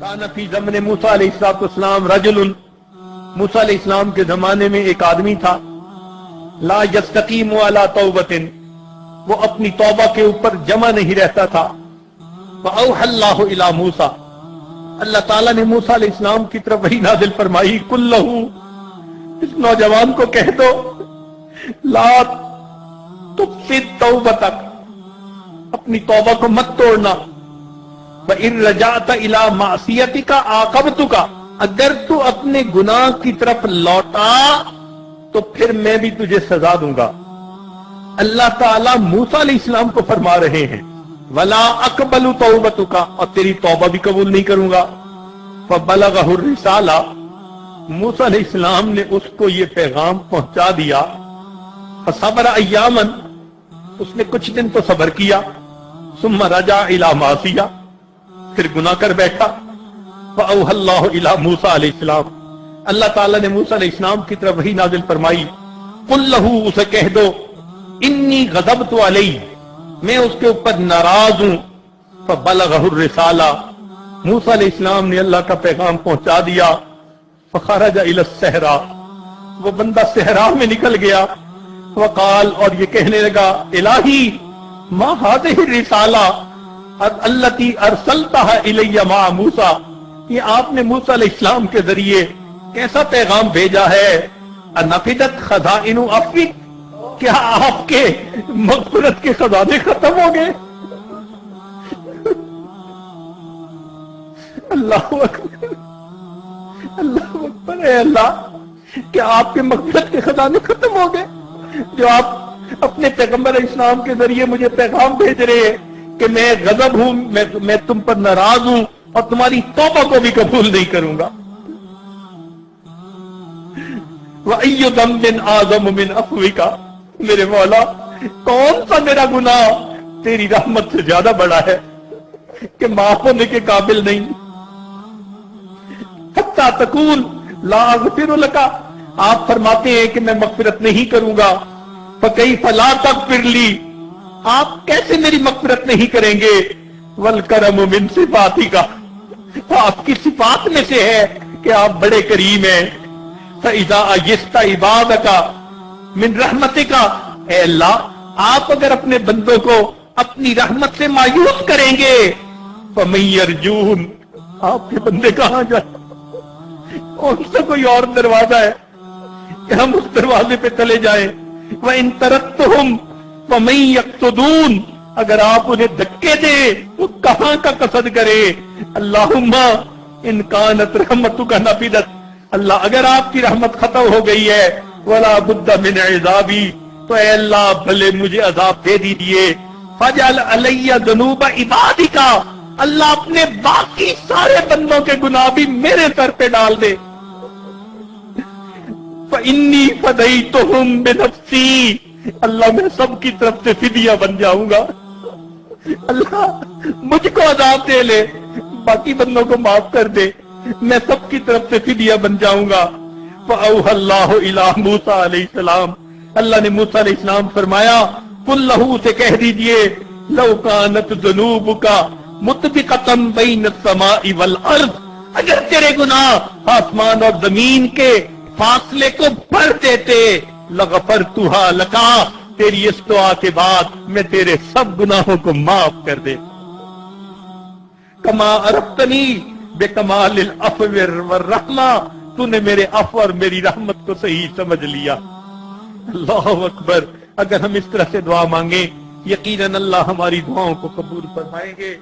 काना फी ज़मने मूसा अलैहिस्सलाम रजुलुन, मूसा अलैहिस्सलाम के जमाने में एक आदमी था, ला यस्तकीमु अला तौबतिन, वो अपनी तौबा के ऊपर जमा नहीं रहता था। फअौहल्लाहु इला मूसा, अल्लाह ताला ने मूसा अलैहिस्सलाम की तरफ वही नाजिल फरमाई, कुल्लहू, इस नौजवान को कह दो, ला तुफ़्सिद तौबतक, अपनी तौबा को मत तोड़ना। व इन रजात इला मासियतिका आक़बतुका, अगर तू अपने गुनाह की तरफ लौटा तो फिर मैं भी तुझे सजा दूंगा। अल्लाह ताला मूसा अलैहिस्सलाम को फरमा रहे हैं, वला अक़बलु तौबतुका, और तेरी तौबा भी कबूल नहीं करूंगा। फबलगहु रिसाला, मूसा अलैहिस्सलाम ने उसको ये पैगाम पहुंचा दिया। फसबर अय्यामन, उसने कुछ दिन तो सबर किया। सुम्मा रजा इला मासिया, फिर गुनाह कर बैठा। फअौहल्लाहु इला मूसा अलैहिस्सलाम, अल्लाह ताला ने मूसा अलैहिस्सलाम की तरफ वही नाजिल फरमाई, कुल लहू, उसे कह दो, इन्नी गज़बतु अलैहि, मैं उसके ऊपर नाराज हूं। फबलगहु रिसाला, मूसा अलैहिस्सलाम ने अल्लाह का पैगाम पहुंचा दिया। फखरजा इला सहरा, वो बंदा सहरा में निकल गया। वकाल, और ये कहने लगा, इलाही मा हाज़िहि रिसाला अल्लती अरसलतहा इलैया मा मूसा, ये आपने मूसा अलैहिस्सलाम के जरिए कैसा पैगाम भेजा है। अनफिदत खज़ाइनु अफ़्विक, क्या आपके मग़फ़िरत के खजाने खत्म हो गए। अल्लाहु अकबर, अल्लाहु अकबर, है अल्लाह, क्या आपके मग़फ़िरत के खजाने खत्म हो गए जो आप अपने पैगंबर इस्लाम के जरिए मुझे पैगाम भेज रहे हैं कि मैं गजब हूं, मैं तुम पर नाराज हूं और तुम्हारी तौबा को भी कबूल नहीं करूंगा। वअय्यु ज़म्बिन आज़म मिन अफ़्विका, मेरे मौला, कौन सा मेरा गुनाह तेरी रहमत से ज्यादा बड़ा है कि माफ होने के काबिल नहीं। हत्ता तकूल ला अग़फ़िरु लका, आप फरमाते हैं कि मैं मग़फ़िरत नहीं करूंगा। फ़कैफ़ ला तग़फ़िर ली, आप कैसे मेरी मग़फ़िरत नहीं करेंगे। वल करम मिन सिफ़ातिका, तो आपकी सिफात में से है कि आप बड़े करीम हैं। फ़इज़ा अयस्ता इबादका मिन रहमतिका, ऐ अल्लाह, आप अगर अपने बंदों को अपनी रहमत से मायूस करेंगे, फ़मन यरजून, आपके बंदे कहां जाए। कौन सा कोई और दरवाजा है कि हम उस दरवाजे पे चले जाएं। व इन तरक्तुहुम फ़मन यक़्सुदून, अगर आप उन्हें धक्के दे तो कहां का कसद करे। अल्लाहुम्मा इन कानत रहमतुका नफिदत, अल्लाह, अगर आपकी रहमत खत्म हो गई है, वला बुद्दा मिन इज़ाबी, तो ऐ अल्लाह, भले मुझे अजाब दे दीजिए। फजअल अलैया ज़ुनूब इबादिका, अल्लाह अपने बाकी सारे बंदों के गुनाह भी मेरे सर पे डाल दे। फ़इन्नी फ़दैतुहुम बिनफ़्सी, अल्लाह, मैं सबकी तरफ से फिदिया बन जाऊंगा। अल्लाह, मुझको अजाब दे ले, बाकी बंदों को माफ कर दे, मैं सबकी तरफ से फिदिया बन जाऊंगा। फ़अौहल्लाहु इला मूसा अलैहिस्सलाम, अल्लाह ने मूसा अलैहिस्सलाम फरमाया, कुल लहू, से कह दीजिए, लौ कानत ज़ुनूबुका मुतबिक़तन बैन अस्समाई वल अर्ज़, अगर तेरे गुनाह आसमान और जमीन के फासले को भर देते, लगफ़रतुहा लका, तेरी इस दुआ के बाद मैं तेरे सब गुनाहों को माफ कर दे। कमा अरफ़्तनी बेकमालिल अफ़्व वर रहमा, तूने मेरे अफ़्व और मेरी रहमत को सही समझ लिया। अल्लाहु अकबर, अगर हम इस तरह से दुआ मांगे, यकीनन अल्लाह हमारी दुआओं को कबूल फरमाएंगे।